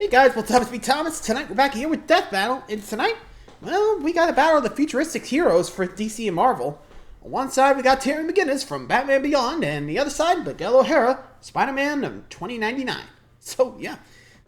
Hey guys, what's up? It's me, Thomas. Tonight we're back here with Death Battle, and tonight, well, we got a battle of the futuristic heroes for DC and Marvel. On one side, we got Terry McGinnis from Batman Beyond, and the other side, Miguel O'Hara, Spider-Man of 2099. So, yeah,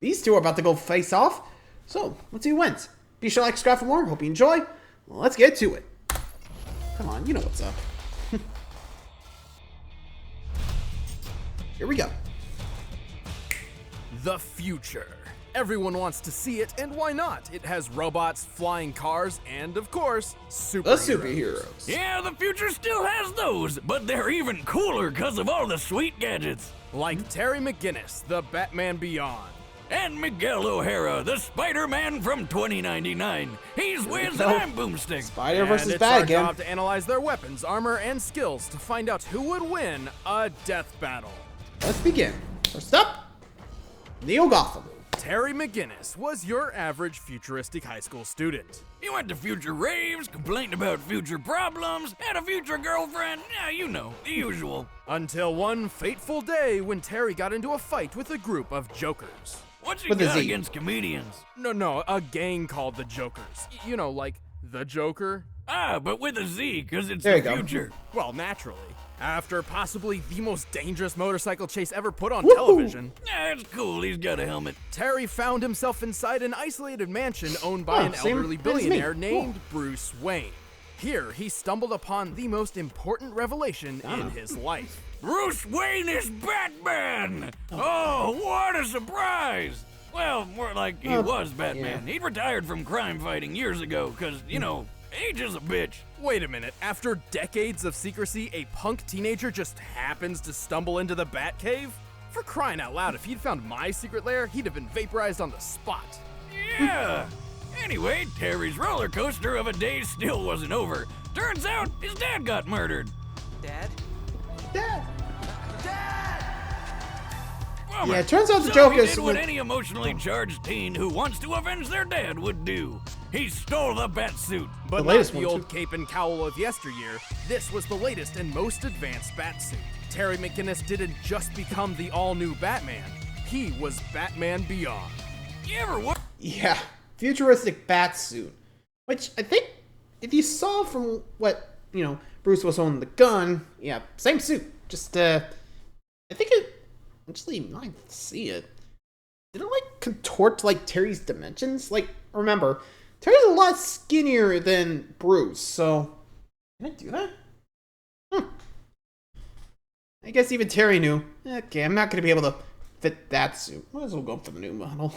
these two are about to go face off. So, let's see who wins. Be sure to like, subscribe for more. Hope you enjoy. Well, let's get to it. Come on, you know what's up. Here we go. The future. Everyone wants to see it, and why not? It has robots, flying cars, and of course, superheroes. Yeah, the future still has those, but they're even cooler because of all the sweet gadgets. Like Terry McGinnis, the Batman Beyond. And Miguel O'Hara, the Spider-Man from 2099. He's Wiz and I'm Boomstick. Spider And versus it's Bat our again. job to analyze their weapons, armor, and skills to find out who would win a death battle. Let's begin. First up, Neo Gotham. Terry McGinnis was your average futuristic high school student. He went to future raves, complained about future problems, had a future girlfriend, yeah, you know, the usual. Until one fateful day when Terry got into a fight with a group of jokers. What's he With a got Z. against comedians? No, a gang called the Jokers. You know, like the Joker? Ah, but with a Z, because it's There you the go. future. Well, naturally. After possibly the most dangerous motorcycle chase ever put on Woohoo! television, Yeah, it's cool, he's got a helmet. Terry found himself inside an isolated mansion owned by Oh, an same elderly as me. billionaire Cool. named Bruce Wayne. Here, he stumbled upon the most important revelation in Ah. his life. Bruce Wayne is Batman! Oh, what a surprise! Well, more like he Oh, was Batman. yeah. He'd retired from crime fighting years ago, because, you know, age is a bitch. Wait a minute, after decades of secrecy, a punk teenager just happens to stumble into the Batcave? For crying out loud, if he'd found my secret lair, he'd have been vaporized on the spot. Yeah! Anyway, Terry's roller coaster of a day still wasn't over. Turns out his dad got murdered. Dad? Dad. Bummer. Yeah, it turns out the So Joker's he did what with- any emotionally charged teen who wants to avenge their dad would do. He stole the bat suit. But The not latest the one, old too. cape and cowl of yesteryear. This was the latest and most advanced Batsuit. Terry McGinnis didn't just become the all-new Batman. He was Batman Beyond. You ever wa- Yeah, futuristic bat suit. Which I think, if you saw from what, Bruce was holding the gun, yeah, same suit. Just, I think it, actually, I see it. Did it, contort to, Terry's dimensions? Remember, Terry's a lot skinnier than Bruce, so, can it do that? I guess even Terry knew, okay, I'm not going to be able to fit that suit. Might as well go for the new model.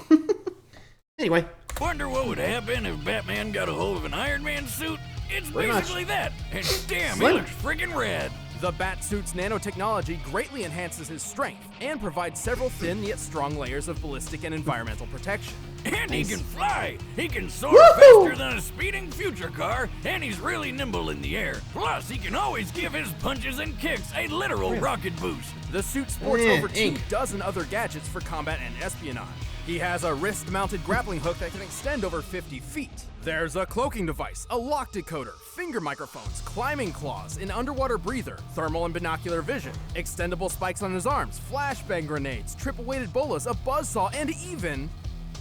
Anyway. Wonder what would happen if Batman got a hold of an Iron Man suit? It's Pretty much. basically that. And damn, he Slim. looks freaking rad. The Batsuit's nanotechnology greatly enhances his strength and provides several thin yet strong layers of ballistic and environmental protection. And he Nice. can fly. He can soar Woohoo! faster than a speeding future car, and he's really nimble in the air. Plus, he can always give his punches and kicks a literal rocket boost. The suit sports Eh, over 2 ink. dozen other gadgets for combat and espionage. He has a wrist-mounted grappling hook that can extend over 50 feet. There's a cloaking device, a lock decoder, finger microphones, climbing claws, an underwater breather, thermal and binocular vision, extendable spikes on his arms, flashbang grenades, triple-weighted bolas, a buzzsaw, and even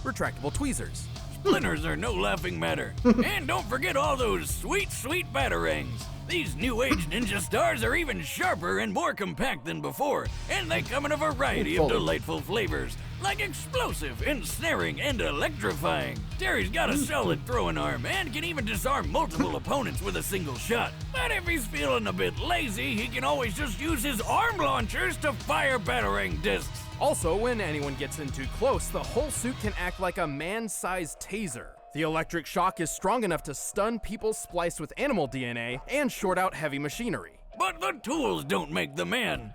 retractable tweezers. Splinters are no laughing matter. And don't forget all those sweet, sweet batarangs. These new age ninja stars are even sharper and more compact than before, and they come in a variety of Fully. delightful flavors, like explosive, ensnaring, and electrifying. Terry's got a solid throwing arm and can even disarm multiple opponents with a single shot. But if he's feeling a bit lazy, he can always just use his arm launchers to fire batarang discs. Also, when anyone gets in too close, the whole suit can act like a man-sized taser. The electric shock is strong enough to stun people spliced with animal DNA and short out heavy machinery. But the tools don't make the man,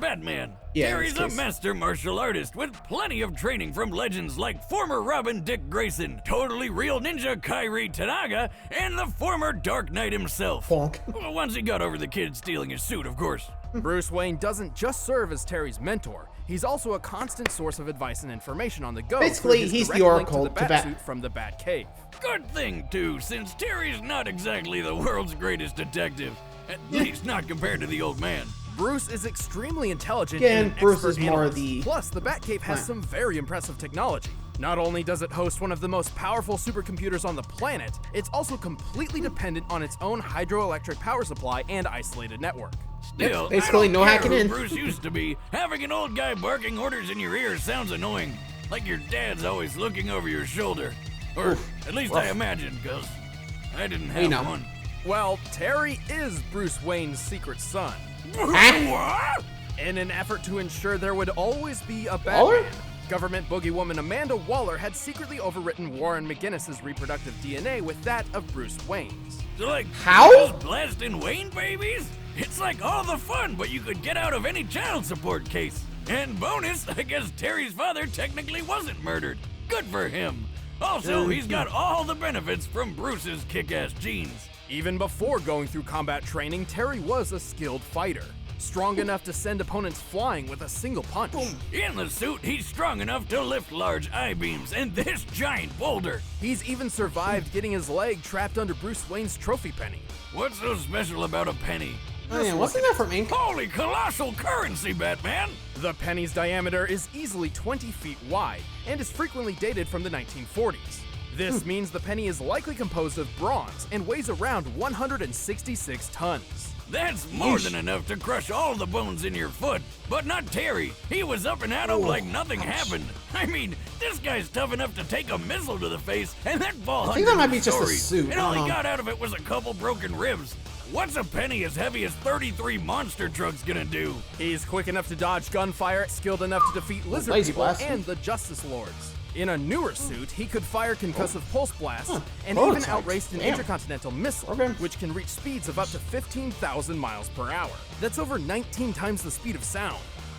Batman. Yeah, in Terry's this a case. master martial artist with plenty of training from legends like former Robin Dick Grayson, totally real ninja Kairi Tanaga, and the former Dark Knight himself. Bonk. Well, once he got over the kid stealing his suit, of course. Bruce Wayne doesn't just serve as Terry's mentor, he's also a constant source of advice and information on the go. Basically, through his he's the direct link Oracle to the to Bat- Batsuit from the Batcave. Good thing, too, since Terry's not exactly the world's greatest detective. At least not compared to the old man. Bruce is extremely intelligent Again, and an Bruce expert is more analyst. the Plus, the Batcave has some very impressive technology. Not only does it host one of the most powerful supercomputers on the planet, it's also completely dependent on its own hydroelectric power supply and isolated network. Still, basically I don't no care hacking who in. Bruce used to be. Having an old guy barking orders in your ear sounds annoying. Like your dad's always looking over your shoulder. Or at least I imagine, because I didn't have one. Well, Terry is Bruce Wayne's secret son. What? In an effort to ensure there would always be a Waller? Batman, government boogeywoman Amanda Waller had secretly overwritten Warren McGinnis's reproductive DNA with that of Bruce Wayne's. So like, How? just blasting Wayne babies? It's like all the fun, but you could get out of any child support case. And bonus, I guess Terry's father technically wasn't murdered. Good for him. Also, he's got all the benefits from Bruce's kick-ass genes. Even before going through combat training, Terry was a skilled fighter, strong enough to send opponents flying with a single punch. In the suit, he's strong enough to lift large I-beams and this giant boulder. He's even survived getting his leg trapped under Bruce Wayne's trophy penny. What's so special about a penny? Oh, yeah, wasn't that from Ink? Holy colossal currency, Batman! The penny's diameter is easily 20 feet wide and is frequently dated from the 1940s. This means the penny is likely composed of bronze and weighs around 166 tons. That's more than enough to crush all the bones in your foot. But not Terry. He was up and at him like nothing happened. I mean, this guy's tough enough to take a missile to the face and then fall I think that might be just a suit. And all he got out of it was a couple broken ribs. What's a penny as heavy as 33 monster trucks gonna do? He's quick enough to dodge gunfire, skilled enough to defeat lizard lazy people blast. and the Justice Lords. In a newer suit, he could fire concussive pulse blasts and Oh, even it's outrace an damn. intercontinental missile, Okay. which can reach speeds of up to 15,000 miles per hour. That's over 19 times the speed of sound.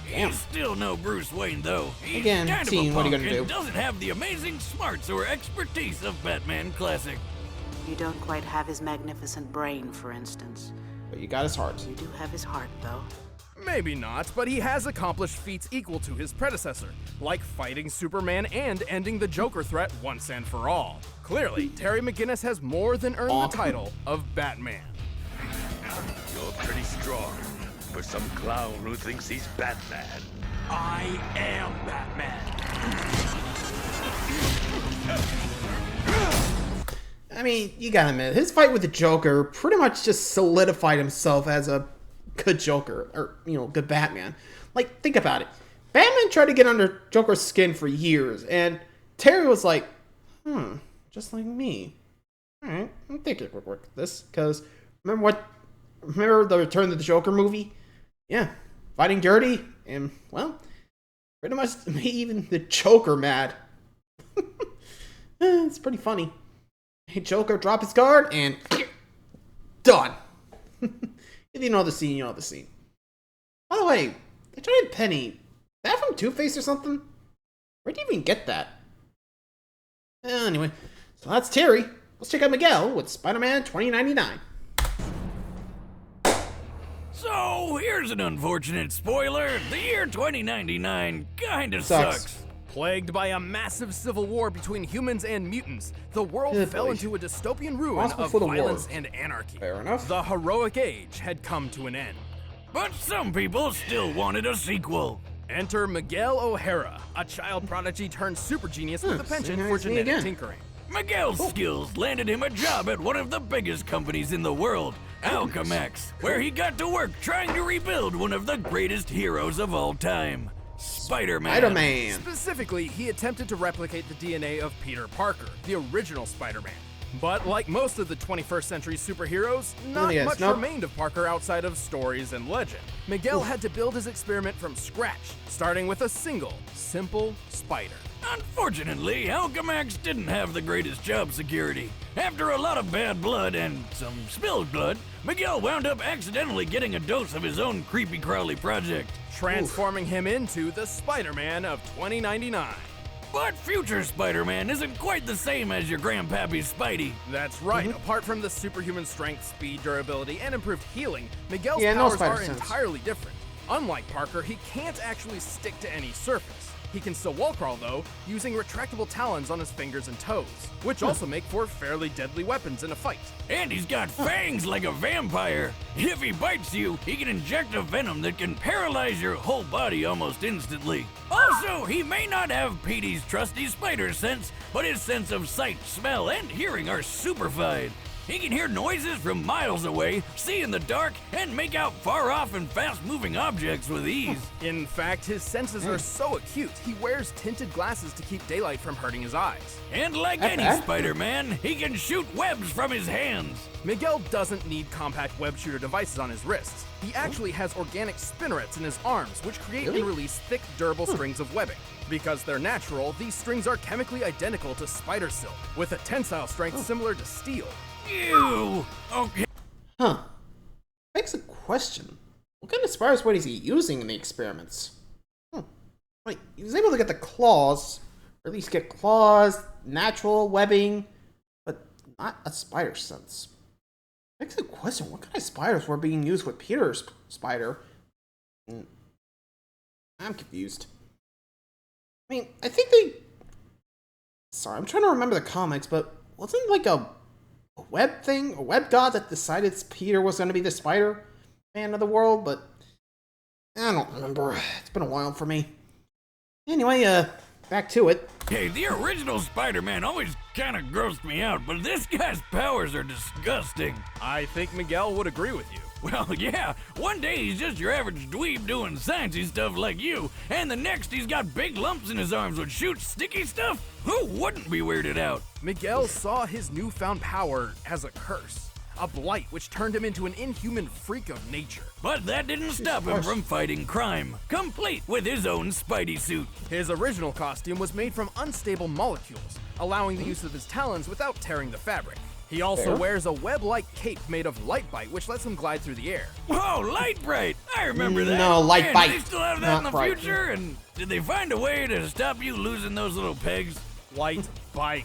Damn. He's still no Bruce Wayne, though. He's Again, kind of seeing a what are you punk gonna and do? doesn't have the amazing smarts or expertise of Batman Classic. You don't quite have his magnificent brain, for instance. But you got his heart. You do have his heart, though. Maybe not, but he has accomplished feats equal to his predecessor, like fighting Superman and ending the Joker threat once and for all. Clearly, Terry McGinnis has more than earned the title of Batman. You're pretty strong for some clown who thinks he's Batman. I am Batman. I mean, you gotta admit, his fight with the Joker pretty much just solidified himself as a good Joker, or, good Batman. Like, think about it. Batman tried to get under Joker's skin for years, and Terry was like, just like me. Alright, I think it would work with this, because remember the Return of the Joker movie? Yeah, fighting dirty, and, well, pretty much made even the Joker mad. It's pretty funny. Hey, Joker, drop his guard, and done. If you know the scene, you know the scene. By the way, the giant penny, is that from Two-Face or something? Where'd you even get that? Anyway, so that's Terry. Let's check out Miguel with Spider-Man 2099. So, here's an unfortunate spoiler. The year 2099 kinda Sucks. sucks. Plagued by a massive civil war between humans and mutants, the world Good fell boy. into a dystopian ruin Responsible of for the war. violence and anarchy. Fair enough. The heroic age had come to an end. But some people still wanted a sequel. Enter Miguel O'Hara, a child prodigy turned super genius with a penchant same for as me genetic again. tinkering. Miguel's skills landed him a job at one of the biggest companies in the world, Alchemax, where he got to work trying to rebuild one of the greatest heroes of all time, Spider-Man. Spider-Man. Specifically, he attempted to replicate the DNA of Peter Parker, the original Spider-Man. But like most of the 21st century superheroes, not Yes, much nope. remained of Parker outside of stories and legend. Miguel had to build his experiment from scratch, starting with a single, simple spider. Unfortunately, Alchemax didn't have the greatest job security. After a lot of bad blood and some spilled blood, Miguel wound up accidentally getting a dose of his own creepy crawly project. Transforming him into the Spider-Man of 2099. But future Spider-Man isn't quite the same as your grandpappy's Spidey. That's right. Apart from the superhuman strength, speed, durability, and improved healing, Miguel's Yeah, no powers spider are sense. entirely different. Unlike Parker, he can't actually stick to any surface. He can still wall crawl though, using retractable talons on his fingers and toes, which also make for fairly deadly weapons in a fight. And he's got fangs like a vampire. If he bites you, he can inject a venom that can paralyze your whole body almost instantly. Also, he may not have Petey's trusty spider sense, but his sense of sight, smell, and hearing are superfied. He can hear noises from miles away, see in the dark, and make out far-off and fast-moving objects with ease. In fact, his senses are so acute, he wears tinted glasses to keep daylight from hurting his eyes. And like any Spider-Man, he can shoot webs from his hands. Miguel doesn't need compact web shooter devices on his wrists. He actually has organic spinnerets in his arms, which create and release thick, durable strings of webbing. Because they're natural, these strings are chemically identical to spider silk, with a tensile strength similar to steel. Ew! Okay. Huh. Begs a question. What kind of spiders was he using in the experiments? Wait, he was able to get the claws, or at least get claws, natural webbing, but not a spider sense. Begs a question. What kind of spiders were being used with Peter's spider? I'm confused. I mean, I think they... Sorry, I'm trying to remember the comics, but wasn't like a web thing, a web god that decided Peter was going to be the Spider-Man of the world, but I don't remember. It's been a while for me. Anyway, back to it. Hey, the original Spider-Man always kind of grossed me out, but this guy's powers are disgusting. I think Miguel would agree with you. Well, yeah, one day he's just your average dweeb doing sciencey stuff like you, and the next he's got big lumps in his arms which shoot sticky stuff? Who wouldn't be weirded out? Miguel saw his newfound power as a curse, a blight which turned him into an inhuman freak of nature. But that didn't stop him from fighting crime, complete with his own Spidey suit. His original costume was made from unstable molecules, allowing the use of his talons without tearing the fabric. He also wears a web-like cape made of light bite, which lets him glide through the air. Oh, light bright! I remember that. No, light Man, bite. do they still have that in the Not future? And did they find a way to stop you losing those little pegs? Light bite.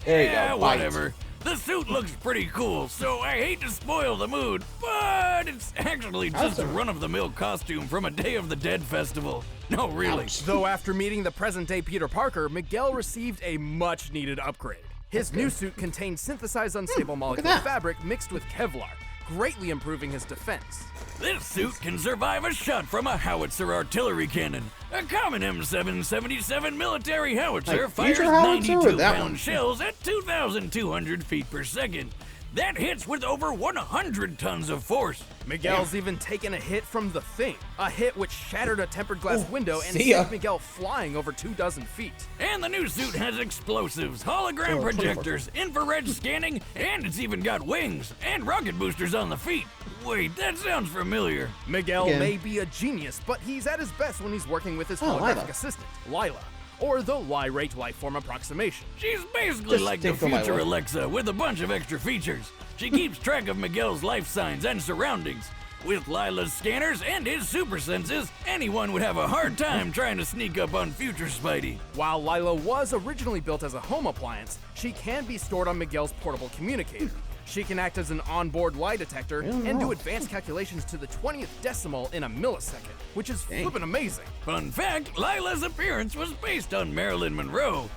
There you Yeah, go. Bite. whatever. The suit looks pretty cool, so I hate to spoil the mood, but it's actually just a run-of-the-mill costume from a Day of the Dead festival. No, really. Though after meeting the present-day Peter Parker, Miguel received a much-needed upgrade. His new suit contained synthesized unstable molecular fabric mixed with Kevlar, greatly improving his defense. This suit can survive a shot from a howitzer artillery cannon. A common M777 military howitzer fires howitzer or that 92-pound one? shells at 2,200 feet per second. That hits with over 100 tons of force. Miguel's even taken a hit from the Thing, a hit which shattered a tempered glass window and see ya. sent Miguel flying over 24 feet. And the new suit has explosives, hologram projectors, infrared scanning, and it's even got wings and rocket boosters on the feet. Wait, that sounds familiar. Miguel may be a genius, but he's at his best when he's working with his holographic Lila. assistant, Lila, or the Y-rate lifeform approximation. She's basically Just like the take the future Lila. Alexa with a bunch of extra features. She keeps track of Miguel's life signs and surroundings. With Lila's scanners and his super senses, anyone would have a hard time trying to sneak up on future Spidey. While Lila was originally built as a home appliance, she can be stored on Miguel's portable communicator. She can act as an onboard lie detector and do advanced calculations to the 20th decimal in a millisecond, which is flippin' amazing. Fun fact, Lila's appearance was based on Marilyn Monroe.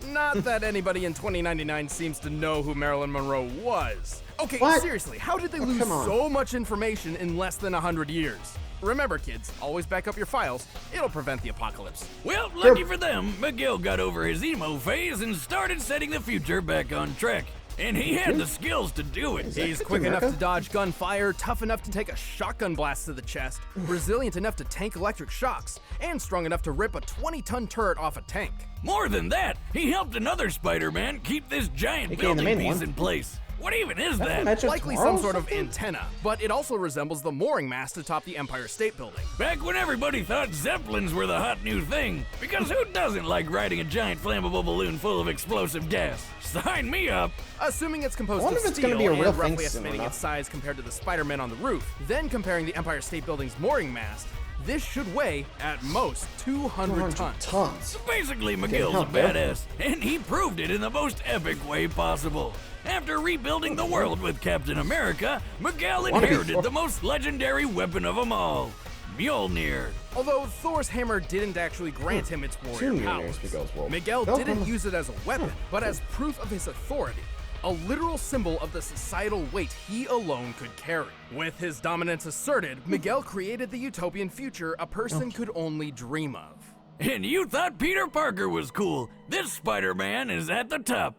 Not that anybody in 2099 seems to know who Marilyn Monroe was. Okay, What? seriously, how did they lose come on. so much information in less than 100 years? Remember, kids, always back up your files. It'll prevent the apocalypse. Well, lucky for them, Miguel got over his emo phase and started setting the future back on track. And he had the skills to do it. He's Captain quick enough America? to dodge gunfire, tough enough to take a shotgun blast to the chest, resilient enough to tank electric shocks, and strong enough to rip a 20-ton turret off a tank. More than that, he helped another Spider-Man keep this giant AKA the building main piece one. in place. What even is That's that? Metro Likely Tomorrow some or sort of something? antenna, but it also resembles the mooring mast atop the Empire State Building. Back when everybody thought Zeppelins were the hot new thing. Because who doesn't like riding a giant flammable balloon full of explosive gas? Sign me up! Assuming it's composed I wonder of if it's steel gonna be a real and thing roughly soon estimating enough. its size compared to the Spider-Man on the roof, then comparing the Empire State Building's mooring mast, this should weigh, at most, 200 tons. Tons. Basically, Miguel's a help, man. badass, and he proved it in the most epic way possible. After rebuilding the world with Captain America, Miguel Wanna be inherited for- the most legendary weapon of them all, Mjolnir. Although Thor's hammer didn't actually grant him its warrior Two powers, Mjolnirs, Miguel's world. Miguel Miguel didn't come- use it as a weapon, but as proof of his authority. A literal symbol of the societal weight he alone could carry. With his dominance asserted, Miguel created the utopian future a person could only dream of. And you thought Peter Parker was cool. This Spider-Man is at the top.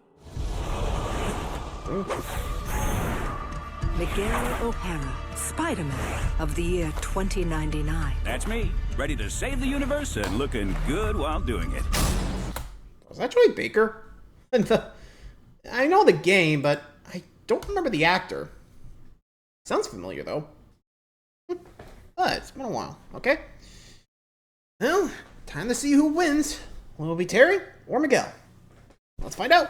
Miguel O'Hara, Spider-Man of the year 2099. That's me, ready to save the universe and looking good while doing it. Was that Troy Baker? I know the game, but I don't remember the actor. Sounds familiar, though. But it's been a while, okay? Well, time to see who wins. Will it be Terry or Miguel? Let's find out.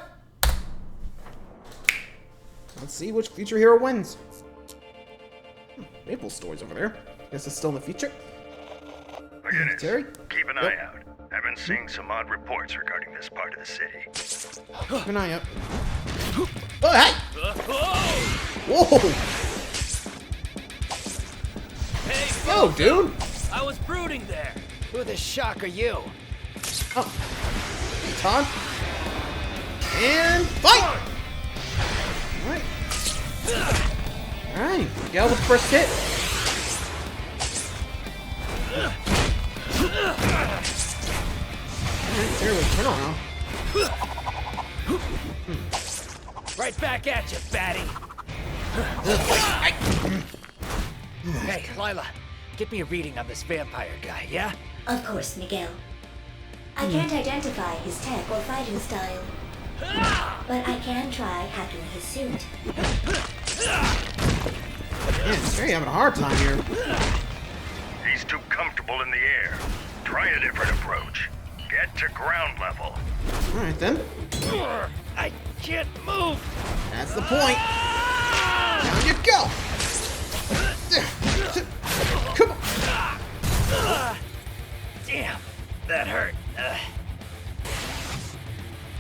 Let's see which future hero wins. Maple Story's over there. Guess it's still in the future. McGinnis, Terry? keep an eye out. I've been seeing some odd reports regarding this part of the city. Keep an eye out. Oh, hey! Whoa! Hey, Yo, dude! I was brooding there. Who the shock are you? Oh. Hey, Todd. And fight! Alright. Alright, Miguel with the first hit. Alright, Terry with turn around. Right back at you, fatty. Hey, Lila, get me a reading on this vampire guy, yeah? Of course, Miguel. I can't identify his tech or fighting style, but I can try hacking his suit. Man, Terry having a hard time here. He's too comfortable in the air. Try a different approach. Get to ground level. Alright then. I can't move. That's the point. Down you go. Come on. Damn, that hurt.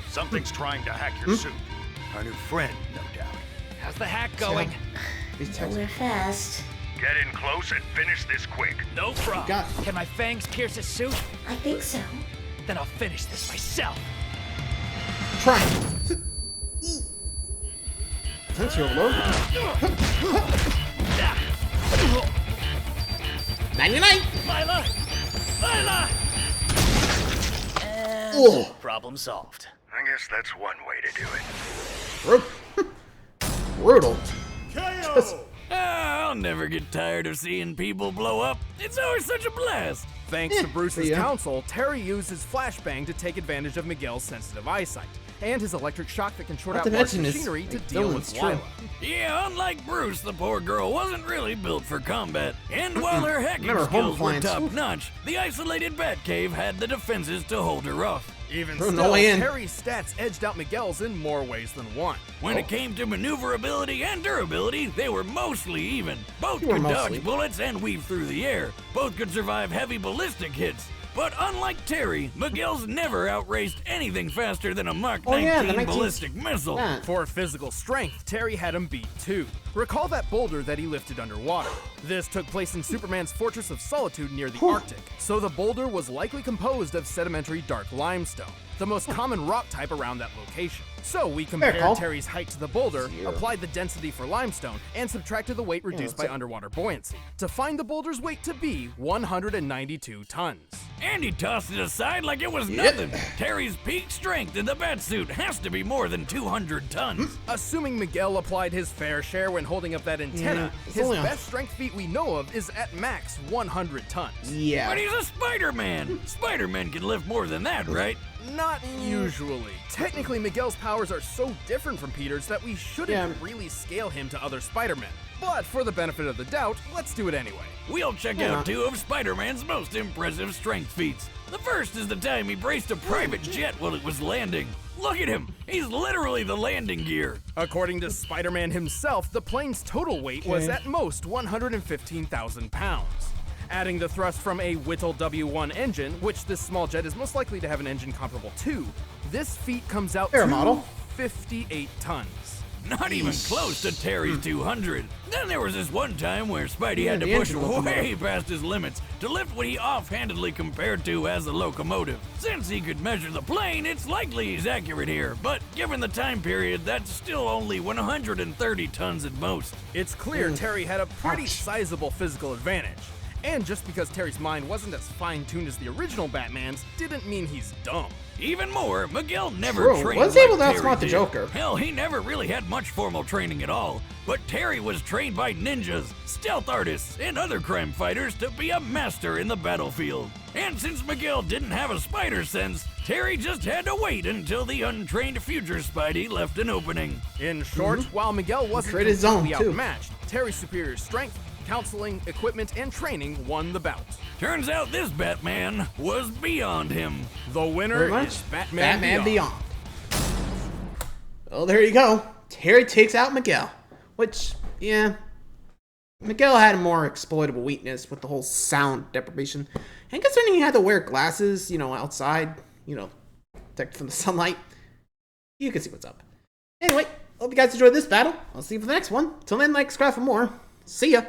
Something's trying to hack your suit. Our new friend, no doubt. How's the hack going? These texts. We're fast. Get in close and finish this quick. No problem. got- Can my fangs pierce his suit? I think so. Then I'll finish this myself. Try. Potential overload. 99. Lila! Lila! Oh. Problem solved. I guess that's one way to do it. Brutal. I'll never get tired of seeing people blow up. It's always such a blast. Thanks to Bruce's yeah. counsel, Terry used his flashbang to take advantage of Miguel's sensitive eyesight, and his electric shock that can short Not out to large mention his machinery to like, deal villain's with true. Lila. Yeah, unlike Bruce, the poor girl wasn't really built for combat. And while her hacking Remember, home skills were appliance. top-notch, the isolated Batcave had the defenses to hold her off. Even No still, way in. Terry's stats edged out Miguel's in more ways than one. When it came to maneuverability and durability, they were mostly even. Both They were could mostly. dodge bullets and weave through the air. Both could survive heavy ballistic hits. But unlike Terry, Miguel's never outraced anything faster than a Mark Oh, 19 yeah, the 19 ballistic missile. Yeah. For physical strength, Terry had him beat too. Recall that boulder that he lifted underwater. This took place in Superman's Fortress of Solitude near the Arctic, so the boulder was likely composed of sedimentary dark limestone, the most common rock type around that location. So we compared call. Terry's height to the boulder, Zero. applied the density for limestone, and subtracted the weight reduced by underwater buoyancy, to find the boulder's weight to be 192 tons. And he tossed it aside like it was Yep. nothing. Terry's peak strength in the batsuit has to be more than 200 tons. Assuming Miguel applied his fair share when holding up that antenna, it's his only a- best strength feat we know of is at max 100 tons. Yeah. But he's a Spider-Man. Spider-Man can lift more than that, right? Not usually. Technically, Miguel's powers are so different from Peter's that we shouldn't really scale him to other Spider-Men. But for the benefit of the doubt, let's do it anyway. We'll check out two of Spider-Man's most impressive strength feats. The first is the time he braced a private jet while it was landing. Look at him. He's literally the landing gear. According to Spider-Man himself, the plane's total weight was at most 115,000 pounds. Adding the thrust from a Whittle W1 engine, which this small jet is most likely to have an engine comparable to, this feat comes out Fair to model. 58 tons. Not even close to Terry's 200. Then there was this one time where Spidey had to the push engine locomotive. way past his limits to lift what he offhandedly compared to as a locomotive. Since he could measure the plane, it's likely he's accurate here, but given the time period, that's still only 130 tons at most. It's clear Terry had a pretty sizable physical advantage. And just because Terry's mind wasn't as fine-tuned as the original Batman's, didn't mean he's dumb. Even more, Miguel never True. trained Was like able to Terry outsmart the did. Joker. Hell, he never really had much formal training at all. But Terry was trained by ninjas, stealth artists, and other crime fighters to be a master in the battlefield. And since Miguel didn't have a spider sense, Terry just had to wait until the untrained future Spidey left an opening. In short, while Miguel wasn't Created his own, completely too. outmatched, Terry's superior strength, counseling, equipment, and training won the bout. Turns out this Batman was beyond him. The winner Very much. is Batman Beyond. Well, there you go. Terry takes out Miguel. Which, yeah. Miguel had a more exploitable weakness with the whole sound deprivation. And considering he had to wear glasses, outside, protect from the sunlight, you can see what's up. Anyway, hope you guys enjoyed this battle. I'll see you for the next one. Till then, like, subscribe for more. See ya.